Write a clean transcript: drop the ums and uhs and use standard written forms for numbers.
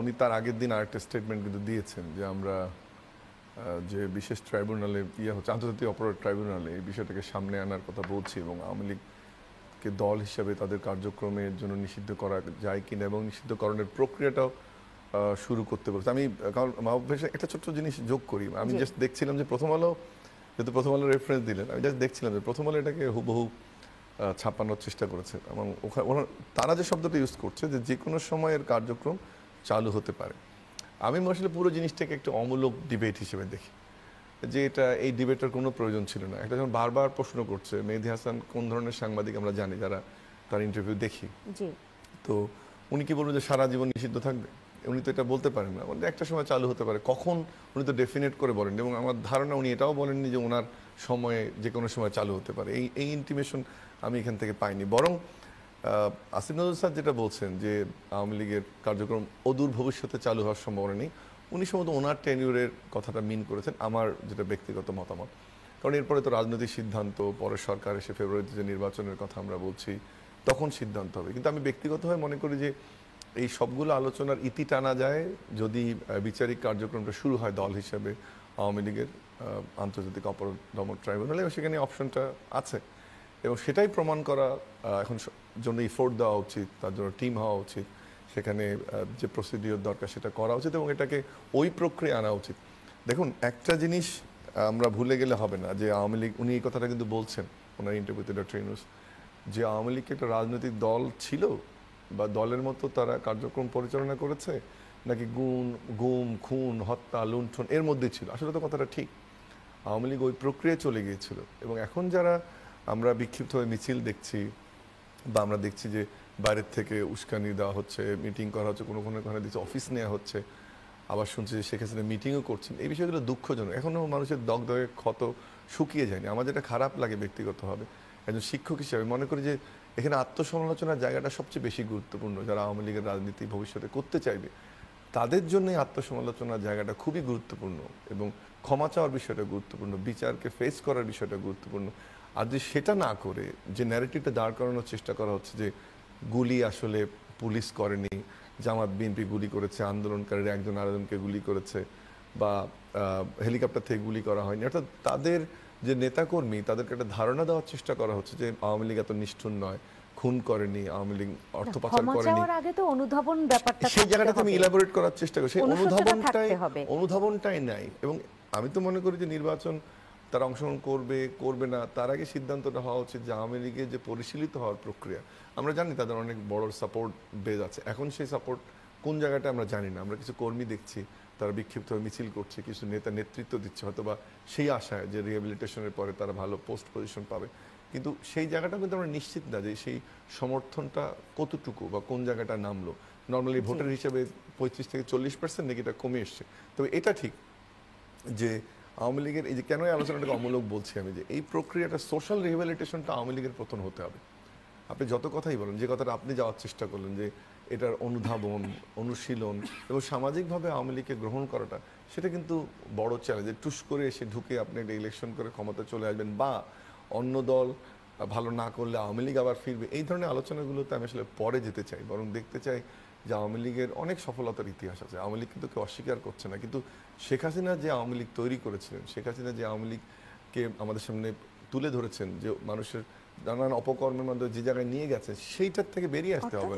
উনি তার আগের দিন আরেকটা স্টেটমেন্ট কিন্তু দিয়েছেন যে আমরা যে বিশেষ ট্রাইব্যুনালে হচ্ছে আন্তর্জাতিক অপরাধ ট্রাইব্যুনালে এই বিষয়টাকে সামনে আনার কথা বলছি এবং আওয়ামী লীগকে দল হিসাবে তাদের কার্যক্রমের জন্য নিষিদ্ধ করা যায় কিনা এবং নিষিদ্ধকরণের প্রক্রিয়াটাও শুরু করতে বলছে। আমি কারণ একটা ছোট্ট জিনিস যোগ করি, আমি জাস্ট দেখছিলাম যে প্রথম আলো, যেহেতু প্রথম আলো রেফারেন্স দিলেন, আমি জাস্ট দেখছিলাম যে প্রথম আলো এটাকে হুবহু ছাপানোর চেষ্টা করেছে এবং তারা যে শব্দটা ইউজ করছে যে কোনো সময়ের কার্যক্রম চালু হতে পারে। আমি আসলে পুরো জিনিসটাকে একটু অমূলক ডিবেট হিসেবে দেখি, যে এটা এই ডিবেটের কোনো প্রয়োজন ছিল না। একটা যখন বারবার প্রশ্ন করছে মেহেদী হাসান কোন ধরনের সাংবাদিক আমরা জানি যারা তার ইন্টারভিউ দেখি, তো উনি কি বলবেন যে সারা জীবন নিষিদ্ধ থাকবে? উনি তো এটা বলতে পারেন না, একটা সময় চালু হতে পারে, কখন উনি তো ডেফিনেট করে বলেন। এবং আমার ধারণা উনি এটাও বলেননি যে ওনার সময়ে যে কোনো সময় চালু হতে পারে, এই ইন্টিমেশন আমি এখান থেকে পাইনি। বরং আসিফ নজরুল স্যার যেটা বলছেন যে আওয়ামী লীগের কার্যক্রম অদূর ভবিষ্যতে চালু হওয়ার সম্ভাবনা নেই, উনি সম্ভবত ওনার টেনিউরের কথাটা মিন করেছেন, আমার যেটা ব্যক্তিগত মতামত। কারণ এরপরে তো রাজনৈতিক সিদ্ধান্ত, পরে সরকার এসে ফেব্রুয়ারিতে যে নির্বাচনের কথা আমরা বলছি তখন সিদ্ধান্ত হবে। কিন্তু আমি ব্যক্তিগতভাবে মনে করি যে এই সবগুলো আলোচনার ইতি টানা যায় যদি বিচারিক কার্যক্রমটা শুরু হয় দল হিসেবে আওয়ামী লীগের আন্তর্জাতিক অপরাধ দমন ট্রাইব্যুনালে, সেখানে অপশনটা আছে এবং সেটাই প্রমাণ করা এখন জন্য ইফোর্ট দেওয়া উচিত, তার জন্য টিম হওয়া উচিত, সেখানে যে প্রসিডিওর দরকার সেটা করা উচিত এবং এটাকে ওই প্রক্রিয়া আনা উচিত। দেখুন, একটা জিনিস আমরা ভুলে গেলে হবে না যে আওয়ামী লীগ, উনি এই কথাটা কিন্তু বলছেন ওনার ইন্টারভিউতে ডক্টর ইউনূস, যে আওয়ামী লীগ একটা রাজনৈতিক দল ছিল বা দলের মতো তারা কার্যক্রম পরিচালনা করেছে, নাকি গুম খুন হত্যা লুণ্ঠন এর মধ্যে ছিল। আসলে তো কথাটা ঠিক, আওয়ামী লীগ ওই প্রক্রিয়ায় চলে গিয়েছিল। এবং এখন যারা আমরা বিক্ষিপ্ত হয়ে মিছিল দেখছি বা আমরা দেখছি যে বাইরের থেকে উস্কানি দেওয়া হচ্ছে, মিটিং করা হচ্ছে, কোনো দেখছি অফিস নেওয়া হচ্ছে, আবার শুনছি যে শেখ হাসিনা মিটিংও করছেন, এই বিষয়গুলো দুঃখজনক। এখনও মানুষের দগদগে ক্ষত শুকিয়ে যায়নি। আমার যেটা খারাপ লাগে ব্যক্তিগতভাবে একজন শিক্ষক হিসেবে মনে করি যে এখানে আত্মসমালোচনার জায়গাটা সবচেয়ে বেশি গুরুত্বপূর্ণ। যারা আওয়ামী লীগের রাজনীতি ভবিষ্যতে করতে চাইবে তাদের জন্যই আত্মসমালোচনার জায়গাটা খুবই গুরুত্বপূর্ণ এবং ক্ষমা চাওয়ার বিষয়টা গুরুত্বপূর্ণ, বিচারকে ফেস করার বিষয়টা গুরুত্বপূর্ণ। আর যদি সেটা না করে যে ন্যারেটিভটা দাঁড় করানোর চেষ্টা করা হচ্ছে যে গুলি আসলে পুলিশ করেনি, জামাত বিএনপি গুলি করেছে, আন্দোলনকারীরা একজন আরেকজনকে গুলি করেছে, বা হেলিকপ্টার থেকে গুলি করা হয়নি, অর্থাৎ তাদের যে নেতাকর্মী তাদেরকে একটা ধারণা দেওয়ার চেষ্টা করা হচ্ছে যে আওয়ামী লীগ এত নিষ্ঠুর নয়, খুন করেনি, আওয়ামী লীগ অর্থ পাচার করেনি। আগে তো অনুধাবন ব্যাপারটা সেই জায়গাটাতে আমি ইলাবোরেট করার চেষ্টা করি, সেই অনুধাবনটাই নাই। এবং আমি তো মনে করি যে নির্বাচন তারা অংশগ্রহণ করবে করবে না, তার আগে সিদ্ধান্তটা হওয়া উচিত যে আওয়ামী লীগের যে পরিশীলিত হওয়ার প্রক্রিয়া, আমরা জানি তাদের অনেক বড় সাপোর্ট বেজ আছে, এখন সেই সাপোর্ট কোন জায়গাটা আমরা জানি না। আমরা কিছু কর্মী দেখছি তারা বিক্ষিপ্তভাবে মিছিল করছে, কিছু নেতা নেতৃত্ব দিচ্ছে হয়তো বা সেই আশায় যে রিহ্যাবিলিটেশনের পরে তারা ভালো পোস্ট পজিশন পাবে, কিন্তু সেই জায়গাটা কিন্তু আমরা নিশ্চিত না যে সেই সমর্থনটা কতটুকু বা কোন জায়গাটা নামলো। নর্মালি ভোটের হিসেবে 35 থেকে 40% নাকি এটা কমে এসছে। তবে এটা ঠিক যে আওয়ামী লীগের এই যে কেন এই আলোচনাটাকে অমূলক বলছি আমি, যে এই প্রক্রিয়াটা সোশ্যাল রিহ্যাবিলিটেশনটা আওয়ামী লীগের প্রথম হতে হবে। আপনি যত কথাই বলেন, যে কথাটা আপনি যাওয়ার চেষ্টা করলেন যে এটার অনুধাবন, অনুশীলন এবং সামাজিকভাবে আওয়ামী লীগকে গ্রহণ করাটা, সেটা কিন্তু বড় চ্যালেঞ্জ। টুস করে এসে ঢুকে আপনি একটা ইলেকশন করে ক্ষমতা চলে আসবেন বা অন্য দল ভালো না করলে আওয়ামী লীগ আবার ফিরবে, এই ধরনের আলোচনাগুলোতে আমি আসলে পরে যেতে চাই। বরং দেখতে চাই যে আওয়ামী লীগের অনেক সফলতার ইতিহাস আছে, আওয়ামী লীগ কিন্তু কেউ অস্বীকার করছে না, কিন্তু শেখ হাসিনা যে আওয়ামী লীগ তৈরি করেছিলেন, শেখ হাসিনা যে আওয়ামী লীগকে আমাদের সামনে তুলে ধরেছেন, যে মানুষের নানান অপকর্মের মধ্যে যে জায়গায় নিয়ে গেছে, সেইটার থেকে বেরিয়ে আসতে হবে।